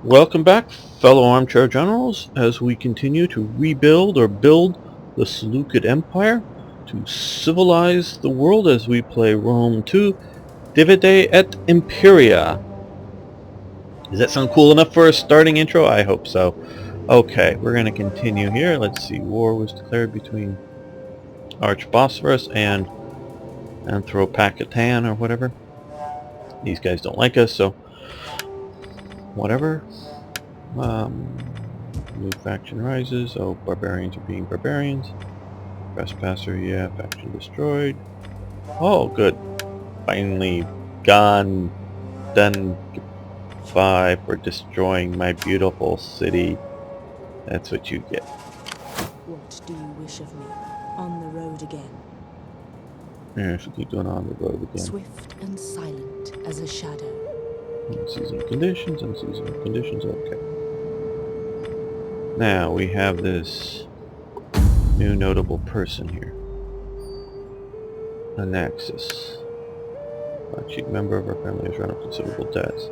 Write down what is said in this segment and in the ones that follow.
Welcome back, fellow armchair generals, as we continue to rebuild or build the Seleucid Empire to civilize the world as we play Rome 2, Divide et Imperia. Does that sound cool enough for a starting intro? I hope so. Okay, we're going to continue here. Let's see. War was declared between Archbosphorus and Anthropakatan or whatever. These guys don't like us, so whatever. New faction rises. Oh, barbarians are being barbarians. Trespasser, yeah. Faction destroyed. Oh, good. Finally gone. Done. Goodbye for destroying my beautiful city. That's what you get. What do you wish of me? On the road again. Yeah, so keep going on the road again. Swift and silent as a shadow. Unseasonal conditions, unseasonal conditions, okay. Now we have this new notable person here. Anaxis. A chief member of our family has run up considerable debts.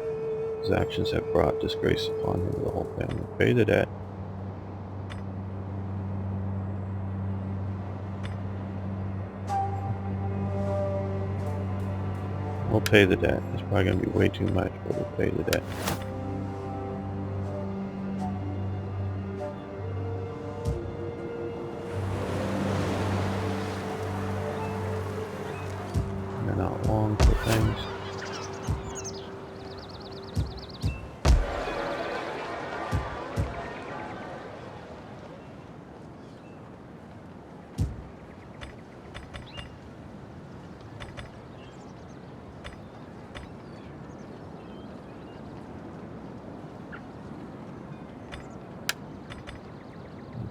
His actions have brought disgrace upon him and the whole family. Pay the debt. We'll pay the debt. It's probably going to be way too much, but we'll pay the debt. They're not long for things.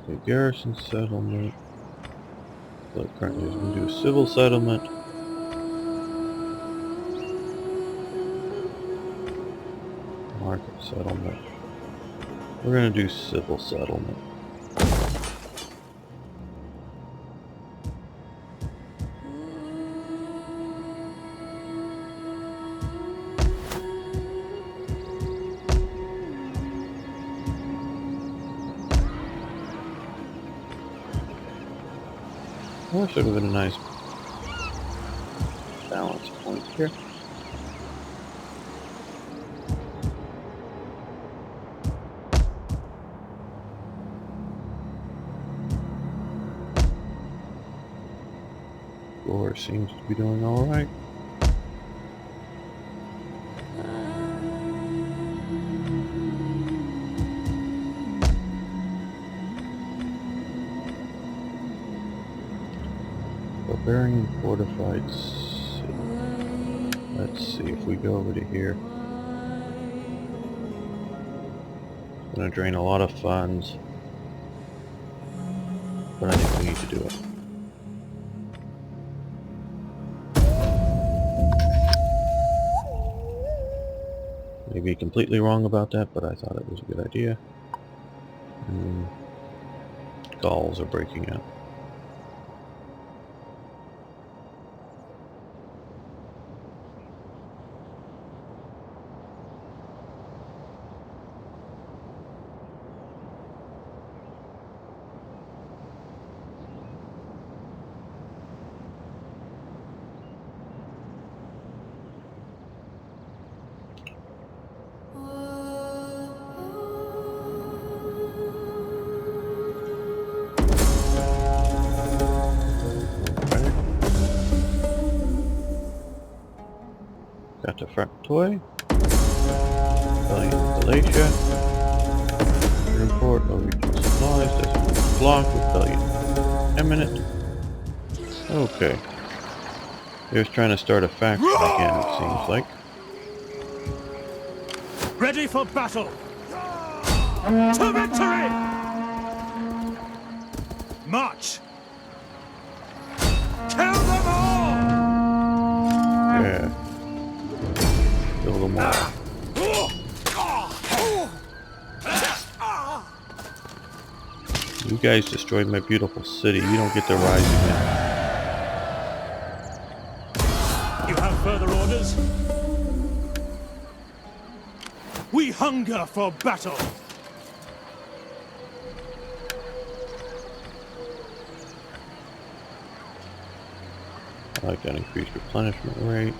Okay, garrison settlement. So currently we're going to do a civil settlement. Market settlement. We're going to do civil settlement. That should have been a nice balance point here. Gore seems to be doing alright. Barbarian fortified city. Let's see if we go over to here. It's going to drain a lot of funds, but I think we need to do it. Maybe completely wrong about that, but I thought it was a good idea. And Gauls are breaking out. Got the front toy. Rebellion Galatia. Import of regional supplies. Desert block. Rebellion imminent. Okay. He was trying to start a faction again, it seems like. Ready for battle! To victory! March! Kill them all! Yeah. Kill them all. You guys destroyed my beautiful city. You don't get to rise again. You have further orders? We hunger for battle. I like that increased replenishment rate.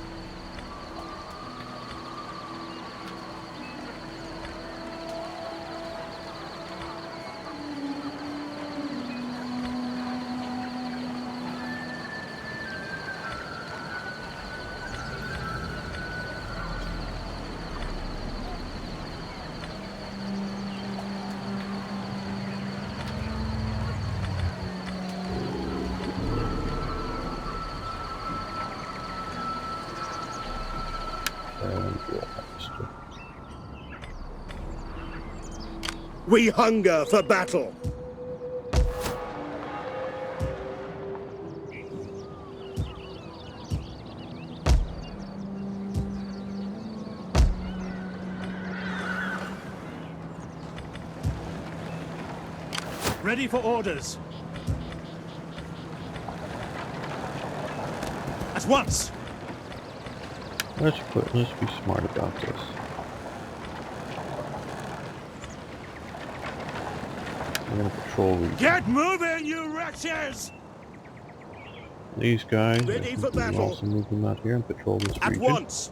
We hunger for battle. Ready for orders. At once. Let's be smart about this. We're gonna patrol region. Get moving, you wretches! These guys, I Ready think for we can battle. also move them out here and patrol this At region. once.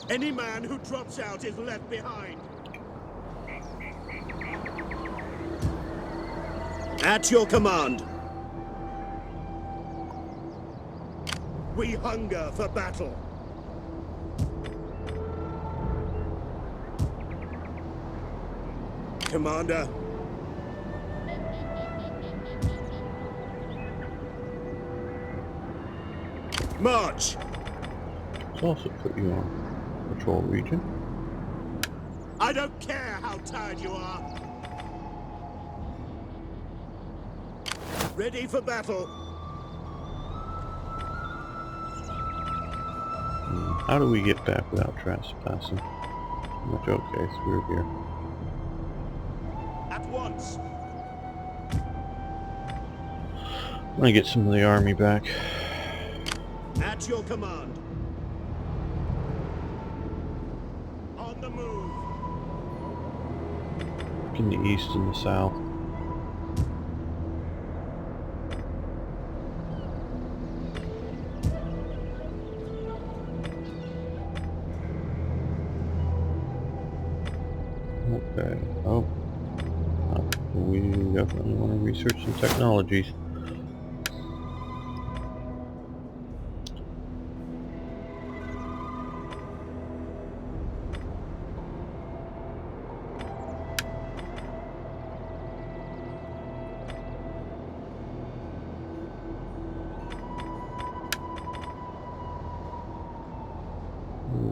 Any man who drops out is left behind. At your command. We hunger for battle. Commander. March. Let's also put you on patrol region. I don't care how tired you are. Ready for battle. How do we get back without trespassing? Much okay, through here. At once. I'm gonna get some of the army back. At your command. On the move. In the east and the south. Okay. Oh. We definitely want to research some technologies.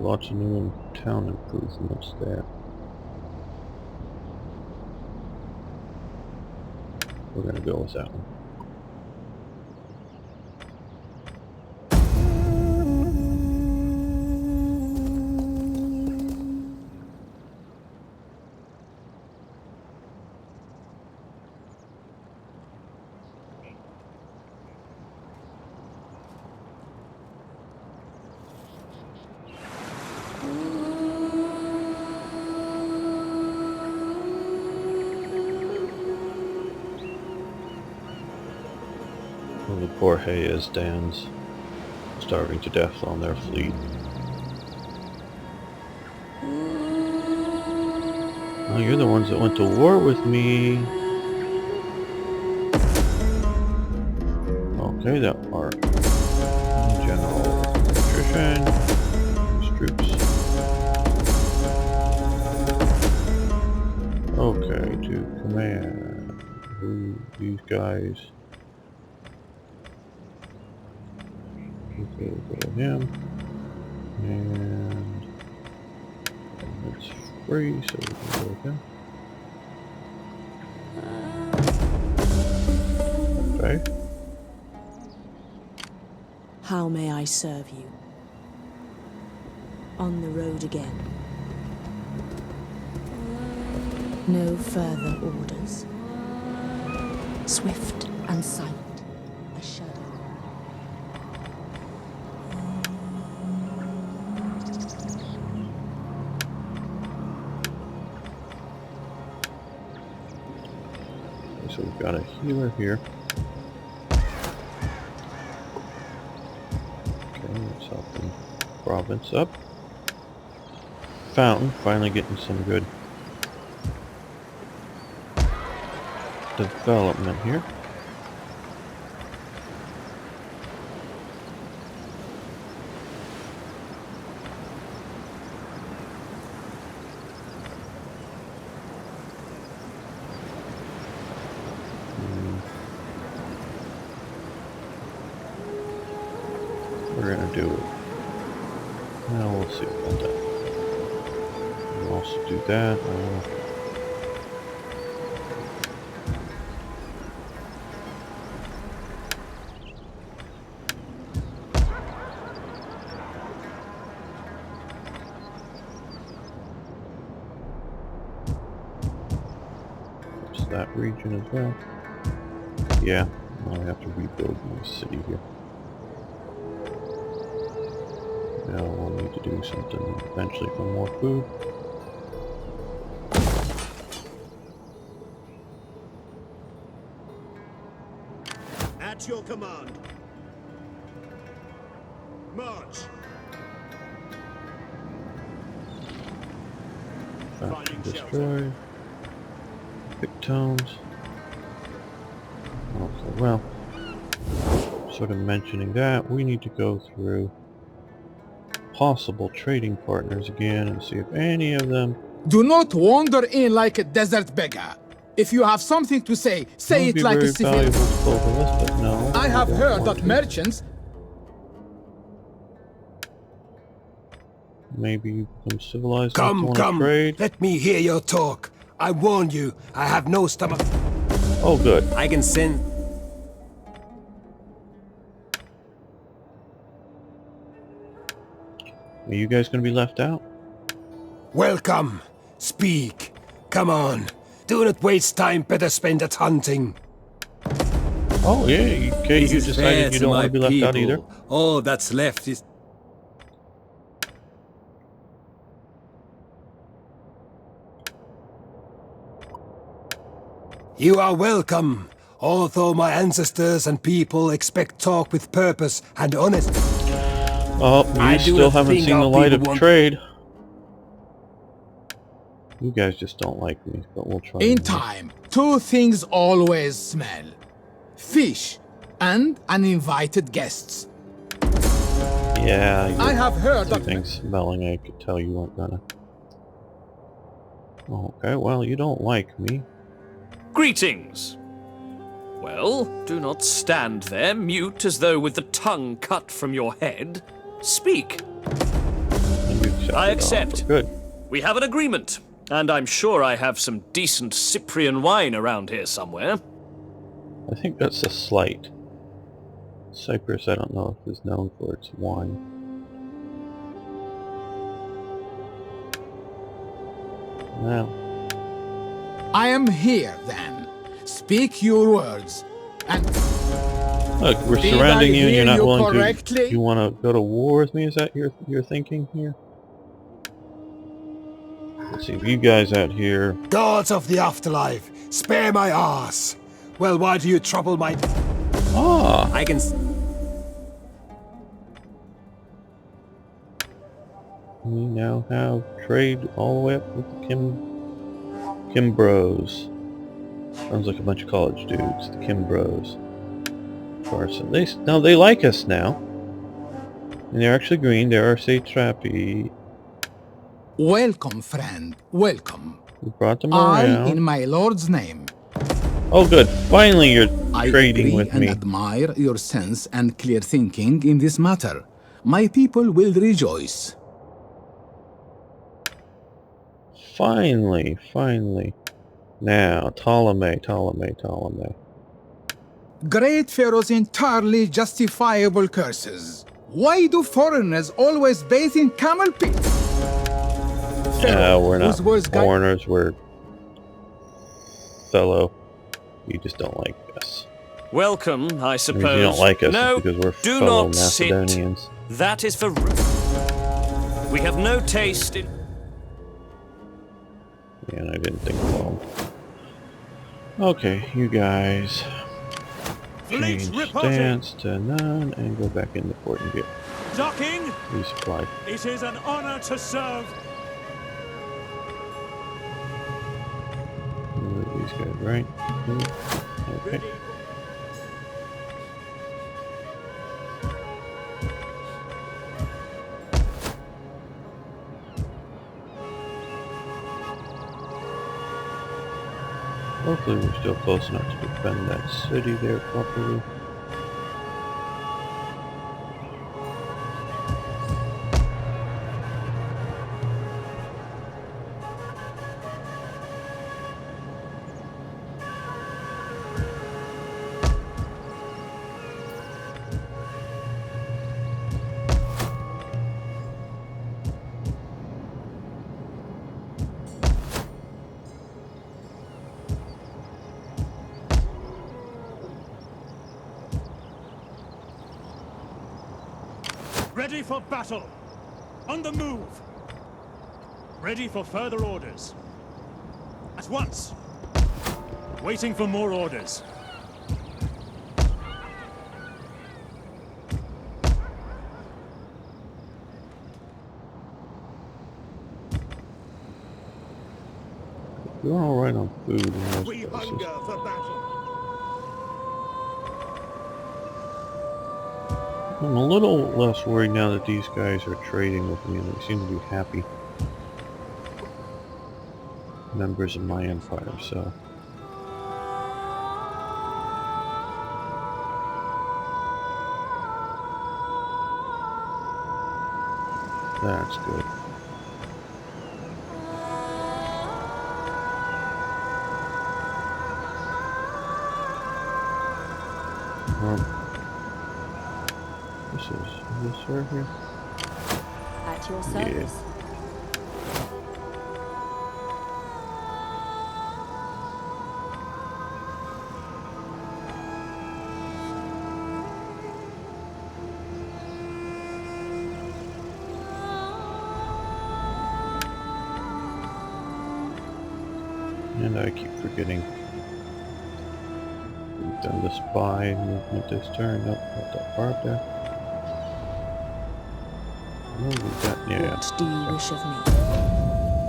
Lots of new town improvements there. We're gonna go with that one. Well, the poor Heya stands starving to death on their fleet. Oh, you're the ones that went to war with me. Okay, that part. General attrition. These troops. Okay, to command. Who, these guys. Okay, we'll go to him. And it's free, so we can go with him. Okay. How may I serve you? On the road again. No further orders. Swift and silent. A shadow. so we've got a healer here. Okay, let's help the province up. Fountain, finally getting some good development here. We're gonna do it. Now we'll see about that. We'll also do that. What's that region as well? Yeah, now I have to rebuild my city here. Now we'll need to do something eventually for more food. At your command. March. Factory destroyed. Big towns. Okay, well, sort of mentioning that, we need to go through possible trading partners again and see if any of them Do not wander in like a desert beggar. If you have something to say, say would it be like very a civilian. valuable to both of us, but no. I we have don't heard want that to. merchants... Maybe become civilized. Come, come, trade. let me hear your talk. I warn you, I have no stomach. Oh, good. I can send... Are you guys going to be left out? Welcome. Speak. Come on. Do not waste time, better spend it hunting. Oh, yeah. Okay, you decided you don't want to be left out either. All that's left is... You are welcome, although my ancestors and people expect talk with purpose and honesty. Oh, I you do still not haven't think seen the our light of people want- trade. You guys just don't like me, but we'll try. In anyway. time, two things always smell. Fish and uninvited guests. Yeah, I have heard two that... things smelling. I could tell you weren't gonna. Okay, well, you don't like me. Greetings! Well, do not stand there, mute as though with the tongue cut from your head. Speak. And you accept I it. accept. Oh, good. We have an agreement, and I'm sure I have some decent Cyprian wine around here somewhere. I think that's a slight. Cyprus, I don't know if is known for its wine. Now, I am here, then. Speak your words. And look, we're Did surrounding I you, and you're hear not you willing correctly? to. You want to go to war with me? Is that your thinking here? Let's see if you guys out here. Gods of the afterlife, spare my ass. Well, why do you trouble my... Ah, I can... we now have trade all the way up with the Kim Bros. Sounds like a bunch of college dudes. The Kim Bros. Carson. They like us now, and they're actually green. They are satrapi. welcome, friend. Welcome. We brought them I, around. in my lord's name, Oh, good. Finally, you're I trading agree with and me. admire your sense and clear thinking in this matter. My people will rejoice. Finally. Now, Ptolemy. Great Pharaoh's entirely justifiable curses. Why do foreigners always bathe in camel pits? Yeah, Pharaoh, we're not whose words guide- foreigners. We're fellow. You just don't like us. Welcome, I I suppose. mean, you don't like us no, because we're do fellow not sit. Macedonians. That is for... We have no taste in... Yeah, and I didn't think well. Okay, you guys Fleet change reporting. stance to none and go back into port and get Docking. resupplied. It is an honor to serve. Move these guys right. Okay. Ready. Hopefully we're still close enough to defend that city there properly. Ready for battle. On the move. Ready for further orders. At once. Waiting for more orders. We're all right on food in most We places. hunger for battle. I'm a little less worried now that these guys are trading with me and they seem to be happy members of my empire, so that's good. This right here? At your Yeah. service. And I keep forgetting. We've done the spy movement this turn. Nope, not that far up there. Oh, we got, yeah. What do you wish of me?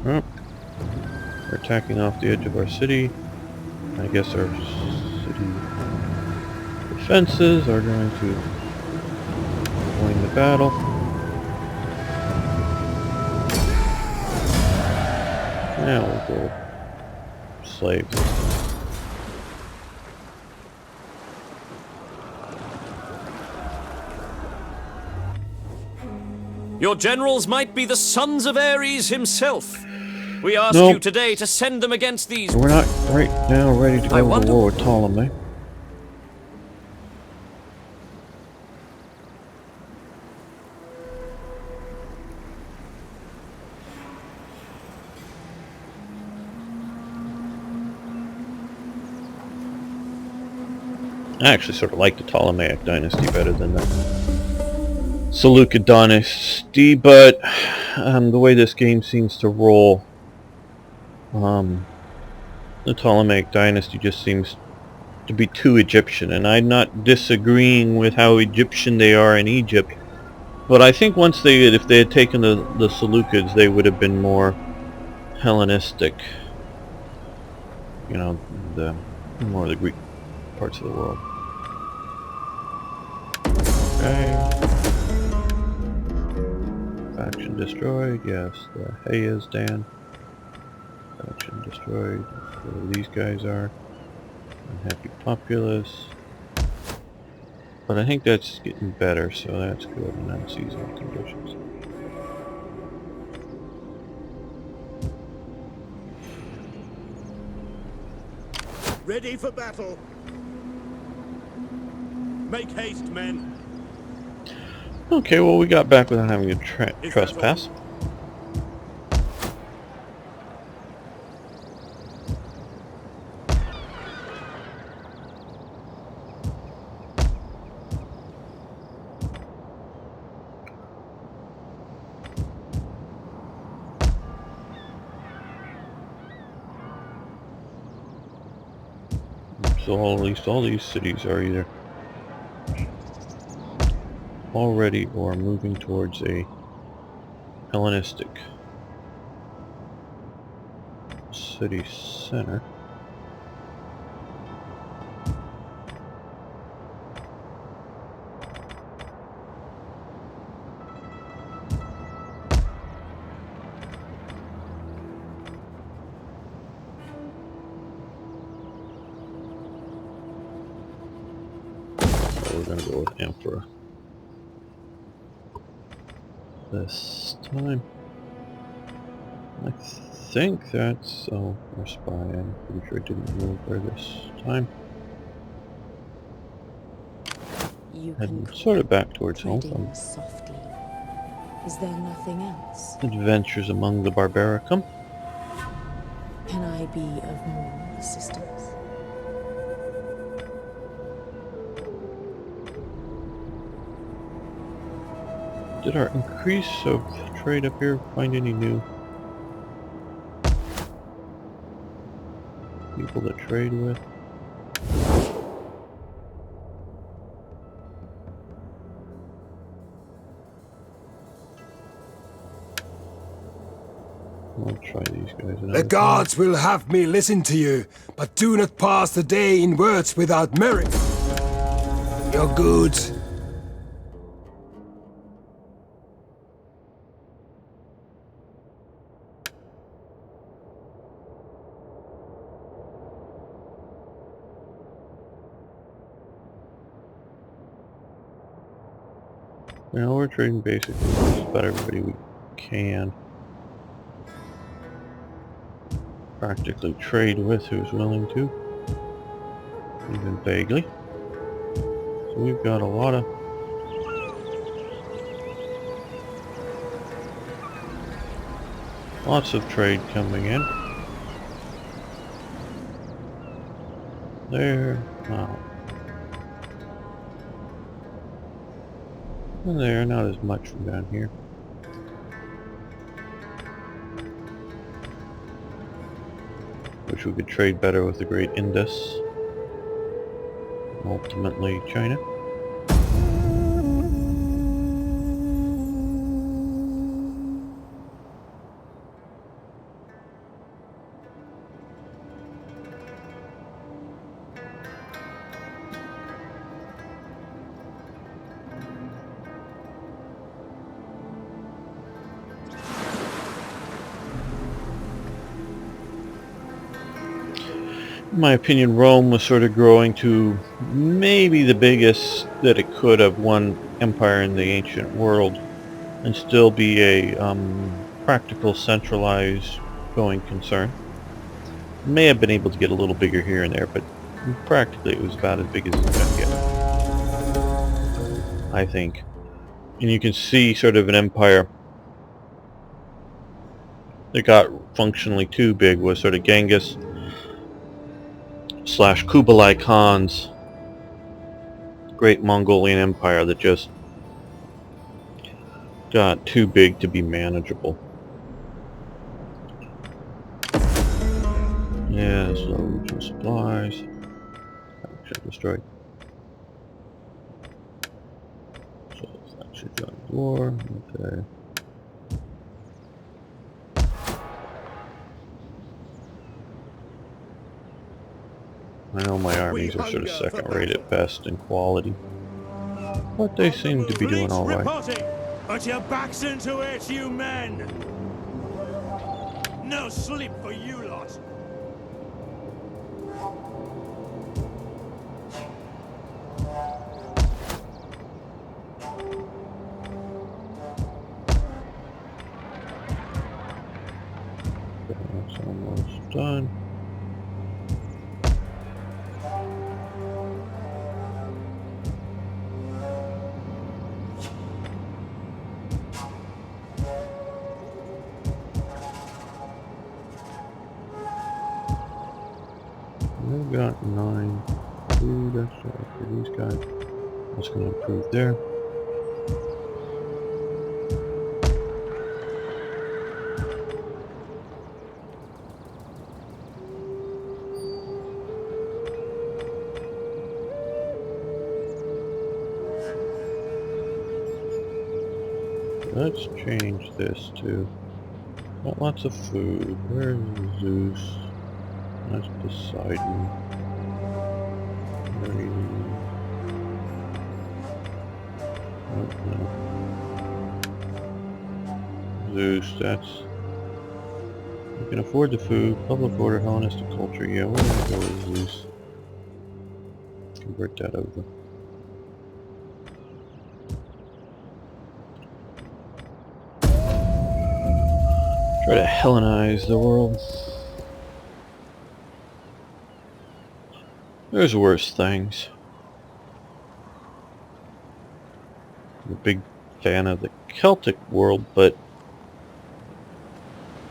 Oh, we're attacking off the edge of our city. I guess our city defenses are going to win the battle. Now we'll go slaves. Your generals might be the sons of Ares himself. We ask Nope. you today to send them against these... We're not right now ready to I go to wonder- war with Ptolemy. I actually sort of like the Ptolemaic dynasty better than the Seleucid dynasty, but the way this game seems to roll, the Ptolemaic dynasty just seems to be too Egyptian, and I'm not disagreeing with how Egyptian they are in Egypt, but I think once if they had taken the Seleucids, they would have been more Hellenistic, you know, more of the Greek parts of the world. Okay. Faction destroyed, yes. The hay is Dan. Faction destroyed. Where these guys are. Unhappy populace. But I think that's getting better, so that's good in unseasonal conditions. Ready for battle. Make haste, men. Okay, well we got back without having to trespass. So at least all these cities are either already or moving towards a Hellenistic city center. So we're going to go with Impera this time. I think that's... oh, our spy. I'm pretty sure it didn't move her this time. You Heading can sort of back towards home treading from softly. Is there nothing else? adventures among the Barbaricum. Can I be of more assistance? Did our increase of trade up here find any new people to trade with? I'll try these guys The another time. gods will have me listen to you, but do not pass the day in words without merit. You're good. Now we're trading basically with just about everybody we can practically trade with who's willing to, even vaguely. So we've got a lot of lots of trade coming in. There, wow. And there, not as much from down here. Wish we could trade better with the Great Indus. Ultimately, China. In my opinion, Rome was sort of growing to maybe the biggest that it could have, one empire in the ancient world, and still be a practical, centralized going concern. May have been able to get a little bigger here and there, but practically it was about as big as it's going to get, I think. And you can see sort of an empire that got functionally too big was sort of Genghis / Kublai Khan's great Mongolian Empire that just got too big to be manageable. Yeah, slow regional supplies. Faction destroyed. So that should join the war. Okay. I know my armies are sort of second rate at best in quality, but they seem to be doing all right. Reporting. Put your backs into it, you men! No sleep for you lot! That's almost done. We've got 9 food extra for these guys. That's going to improve there. Let's change this to got lots of food. Where's Zeus? That's beside me. Where are you? Oh, no. Zeus, that's... You can afford the food. Public order, Hellenistic culture. Yeah, we're gonna go with Zeus. Convert that over. Try to Hellenize the world. There's worse things. I'm a big fan of the Celtic world, but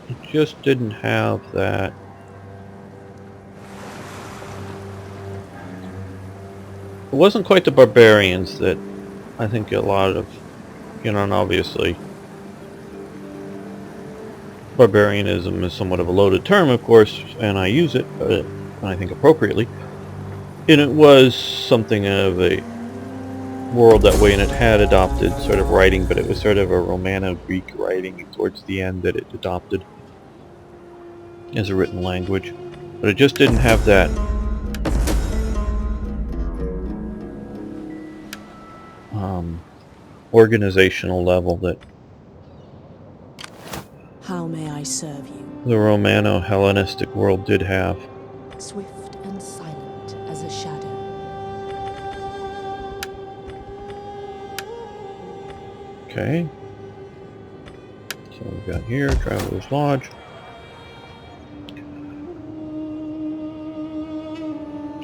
it just didn't have that. It wasn't quite the barbarians that I think a lot of, you know, and obviously barbarianism is somewhat of a loaded term, of course, and I use it, I think appropriately. And it was something of a world that way, and it had adopted sort of writing, but it was sort of a Romano-Greek writing towards the end that it adopted as a written language. But it just didn't have that organizational level that How may I serve you? the Romano-Hellenistic world did have. Swift and silent as a shadow. Okay. So we've got here, Traveler's Lodge.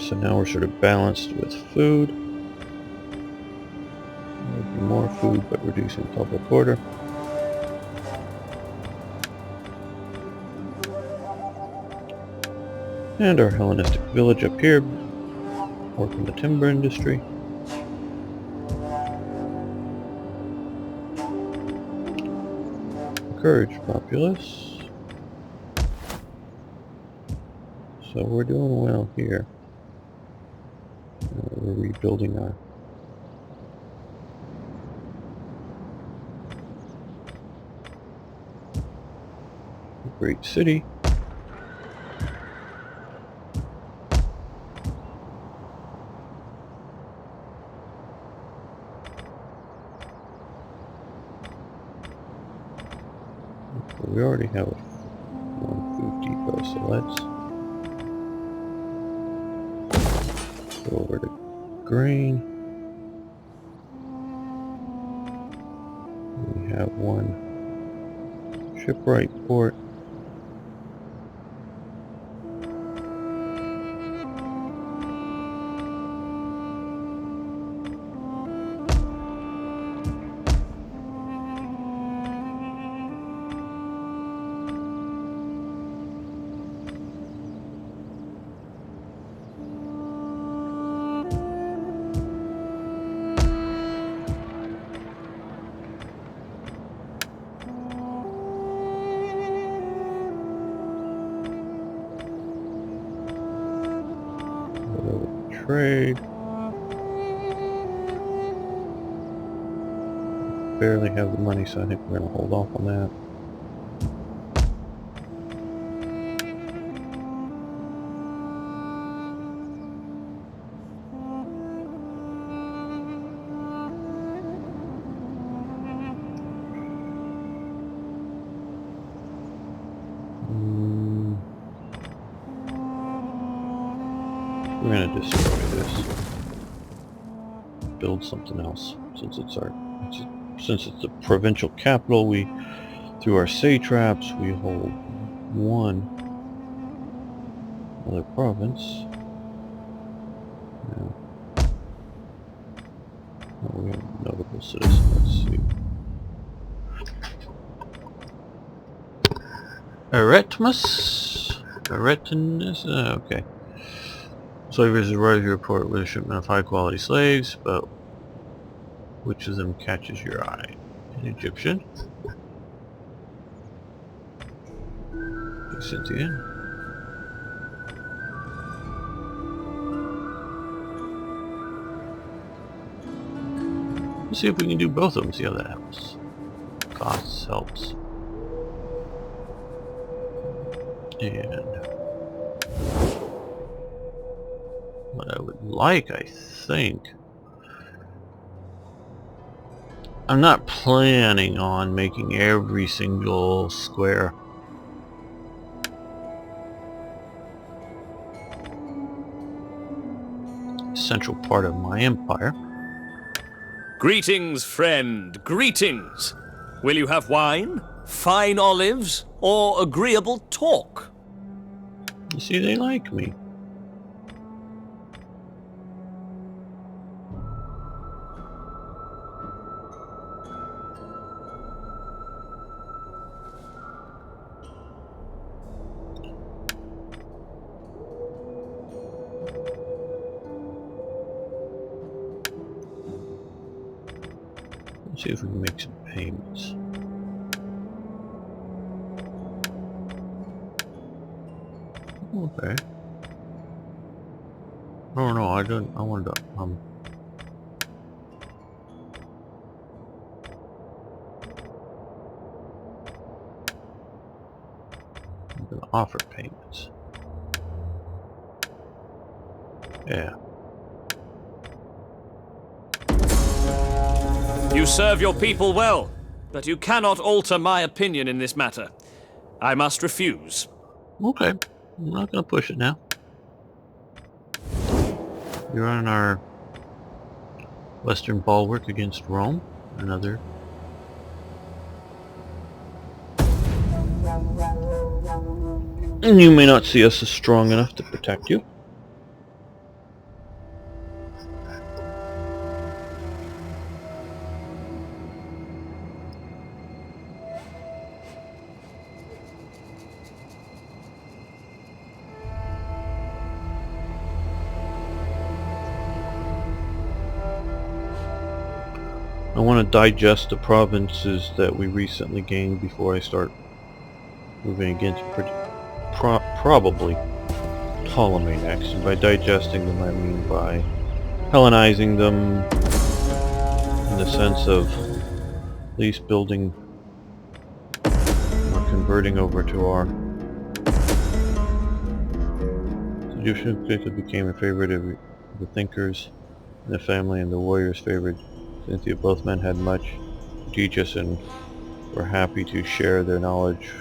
So now we're sort of balanced with food. There'll be more food, but reducing public order. And our Hellenistic village up here, working the timber industry. Encourage populace. So we're doing well here. We're rebuilding our great city. We already have one food depot, so let's go over to grain. We have one shipwright port. Trade. Barely have the money, so I think we're going to hold off on that. We're going to destroy this. Build something else, since it's the provincial capital. We, through our satraps, we hold one other province. Now, oh, we have a notable citizen. Let's see. Eretmus. Okay. Slavers arrive to report with a shipment of high-quality slaves, but which of them catches your eye? An Egyptian? Scythian? Let's see if we can do both of them, see how that helps. costs helps. And what I would like, I think, I'm not planning on making every single square central part of my empire. Greetings, friend, greetings. Will you have wine, fine olives, or agreeable talk? You see, they like me. Let's see if we can make some payments. Okay. Oh no, I didn't. I wanted to. I'm gonna offer payments. Yeah. You serve your people well, but you cannot alter my opinion in this matter. I must refuse. Okay. I'm not gonna push it now. You're on our western bulwark against Rome. Another. And you may not see us as strong enough to protect you. I want to digest the provinces that we recently gained before I start moving against probably Ptolemy next. And by digesting them, I mean by Hellenizing them in the sense of at least building or converting over to our Seleucid became a favorite of the thinkers in the family, and the warriors favored Cynthia. Both men had much to teach us and were happy to share their knowledge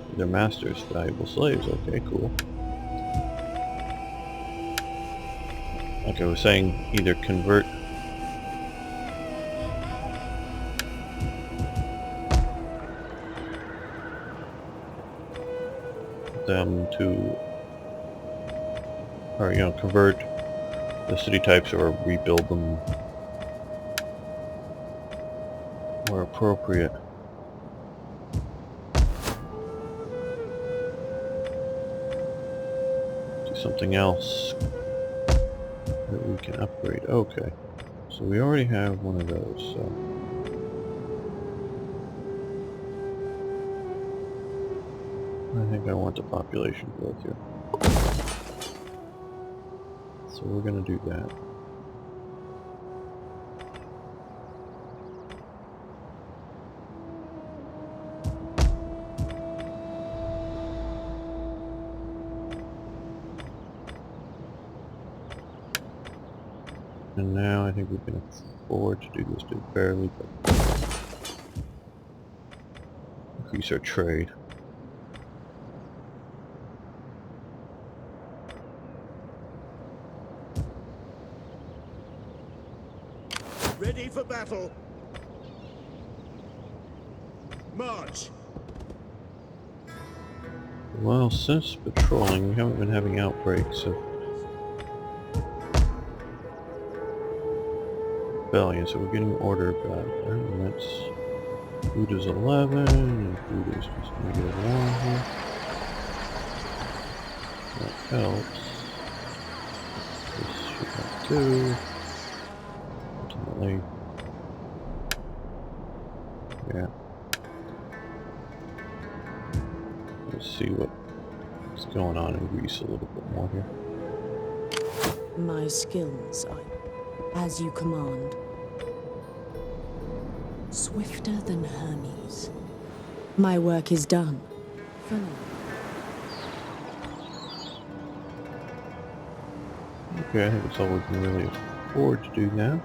with their masters, valuable slaves. Okay, cool. Okay, we're saying either convert them to, or convert the city types or rebuild them where appropriate. Do something else that we can upgrade. Okay, so we already have one of those, so I think I want the population growth here. So we're gonna do that. And now I think we can afford to do this just barely, but increase our trade. Ready for battle. March. Well, since patrolling, we haven't been having outbreaks of rebellion, so we're getting order back. And that's food is 11, and food is just -1 here. That helps. This should help too. Ultimately, yeah. Let's see what's going on in Greece a little bit more here. My skills are as you command. Swifter than Hermes. My work is done. For now. Okay, I think it's all we can really afford to do now.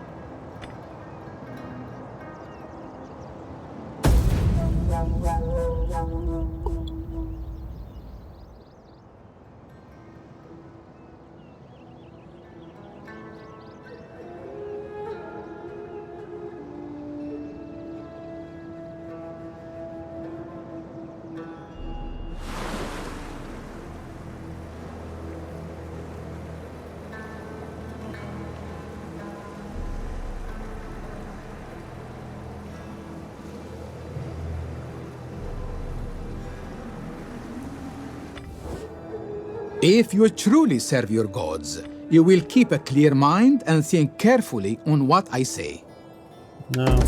If you truly serve your gods, you will keep a clear mind and think carefully on what I say. No. I don't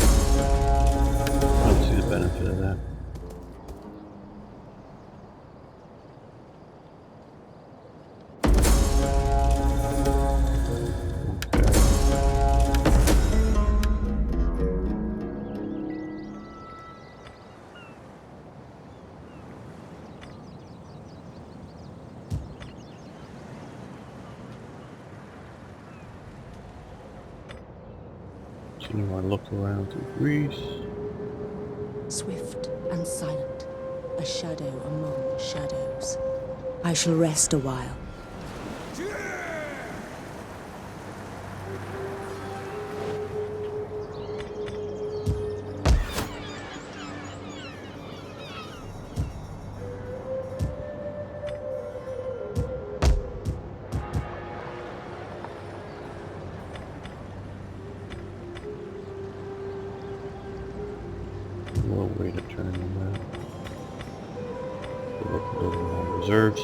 see the benefit of that. So you want to look around through Greece. Swift and silent, a shadow among shadows. I shall rest a while. Low rate of turn on that. We'll look a little more reserves.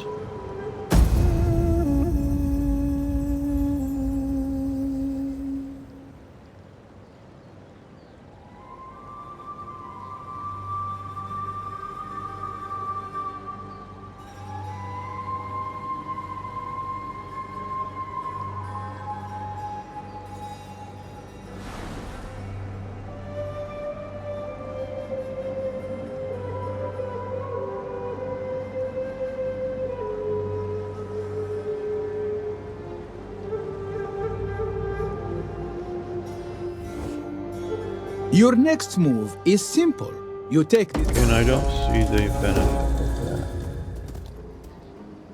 Your next move is simple. You take this. And I don't see the benefit of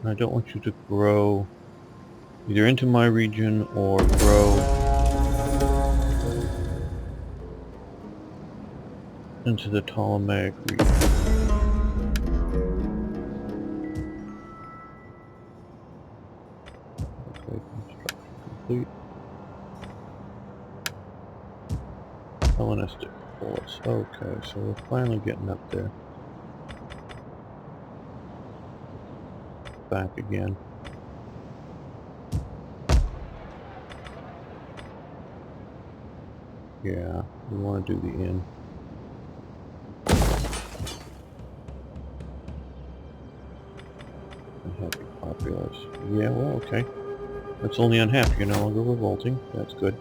that. I don't want you to grow either into my region or grow into the Ptolemaic region. Okay, construction complete. Hellenistic force. Okay, so we're finally getting up there. Back again. Yeah, we want to do the inn. Unhappy populace. Yeah, well, okay. That's only unhappy. You're no longer revolting. That's good.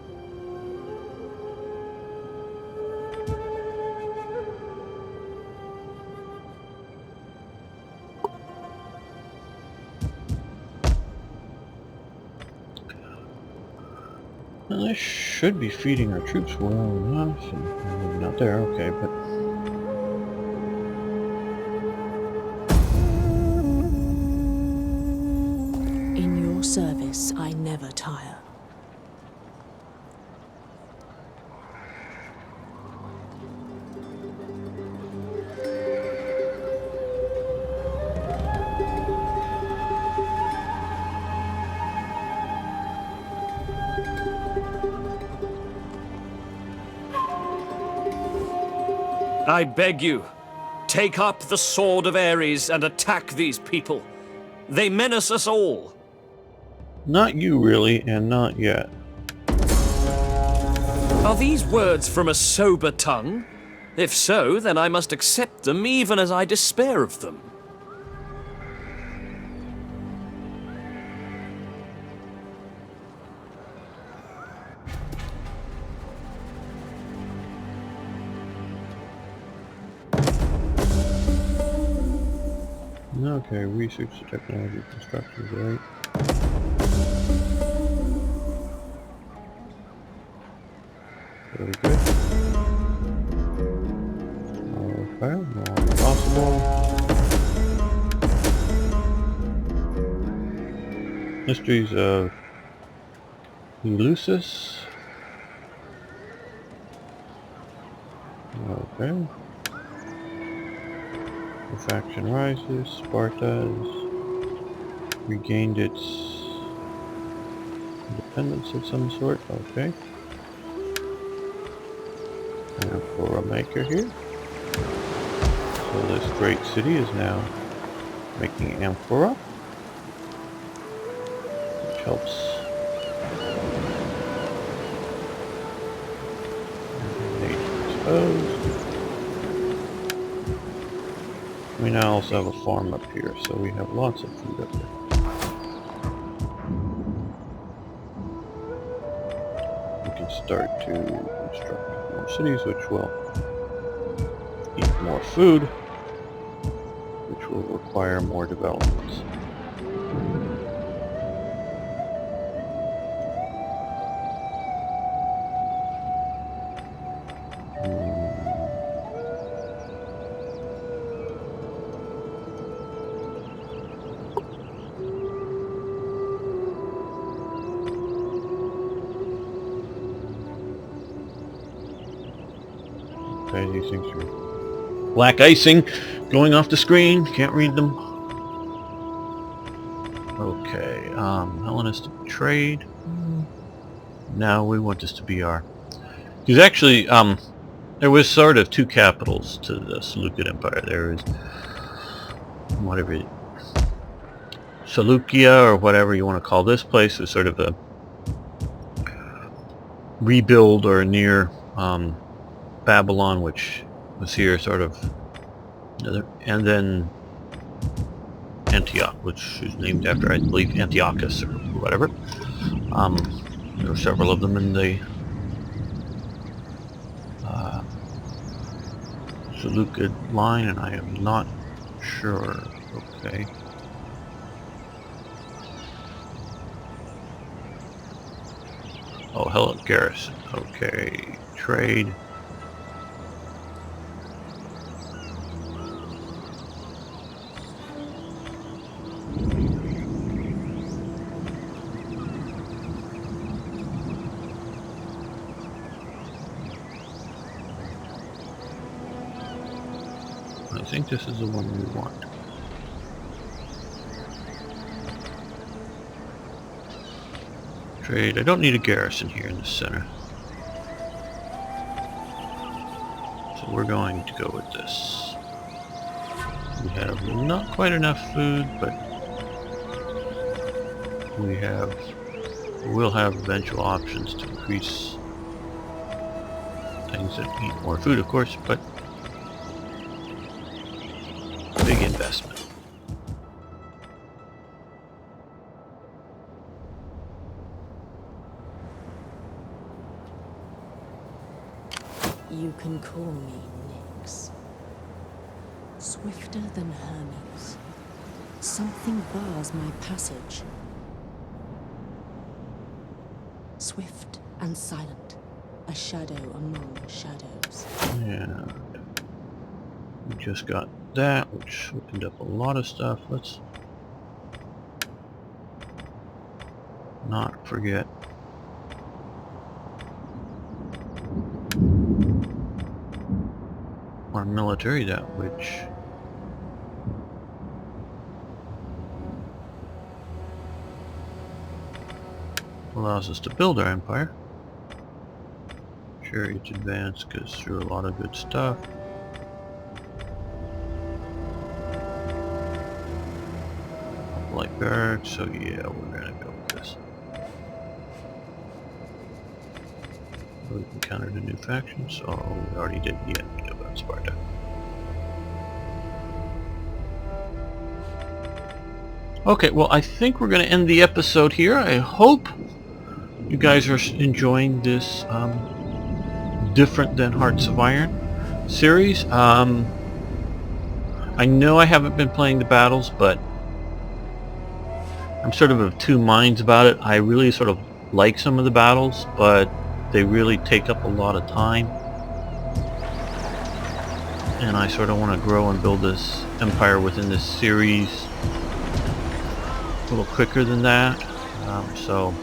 Well, this should be feeding our troops well enough, and maybe not there, okay, but... In your service, I never tire. I beg you, take up the sword of Ares and attack these people. They menace us all. Not you, really, and not yet. Are these words from a sober tongue? If so, then I must accept them even as I despair of them. Okay, research the technology constructions, right? Very good. Okay, more possible. Mysteries of Eleusis. Okay. The faction rises. Sparta's regained its independence of some sort. Okay. And for a maker here. So this great city is now making Impera, which helps exposed. We now also have a farm up here, so we have lots of food up there. We can start to construct more cities, which will eat more food, which will require more developments. Okay, these things are black icing going off the screen. Can't read them. Okay, Hellenistic trade. No, we want this to be our... Because actually, there was sort of two capitals to the Seleucid Empire. There is whatever, Seleucia or whatever you want to call this place, was sort of a rebuild or near Babylon, which was here sort of, and then Antioch, which is named after, I believe, Antiochus or whatever. There were several of them in the Seleucid line, and I am not sure. Okay. Oh, hello, garrison. Okay, trade. I think this is the one we want. Trade. I don't need a garrison here in the center. So we're going to go with this. We have not quite enough food, but we'll have eventual options to increase things that need more food, of course, but big investment. You can call me Nyx. Swifter than Hermes. Something bars my passage. Swift and silent. A shadow among shadows. Yeah. We just got that, which opened up a lot of stuff. Let's not forget our military, that which allows us to build our empire. Chariots advance goes through a lot of good stuff. Light barracks, so yeah, we're gonna go with this. We've encountered a new faction, so we already did the end about Sparta. Okay, well, I think we're going to end the episode here. I hope you guys are enjoying this different than Hearts of Iron series. I know I haven't been playing the battles, but I'm sort of two minds about it. I really sort of like some of the battles, but they really take up a lot of time. And I sort of want to grow and build this empire within this series a little quicker than that. So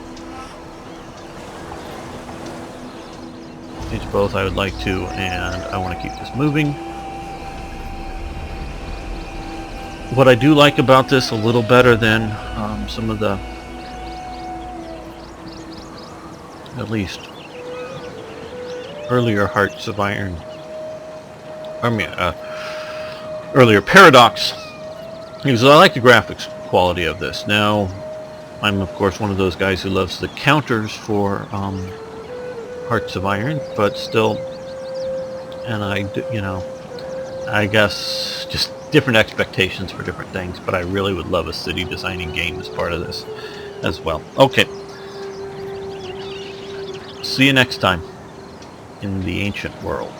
these both I would like to, and I want to keep this moving. What I do like about this a little better than some of the, at least earlier Hearts of Iron, earlier Paradox, because I like the graphics quality of this. Now, I'm of course one of those guys who loves the counters for Hearts of Iron, but still, and I guess just different expectations for different things, but I really would love a city designing game as part of this as well. Okay. See you next time in the ancient world.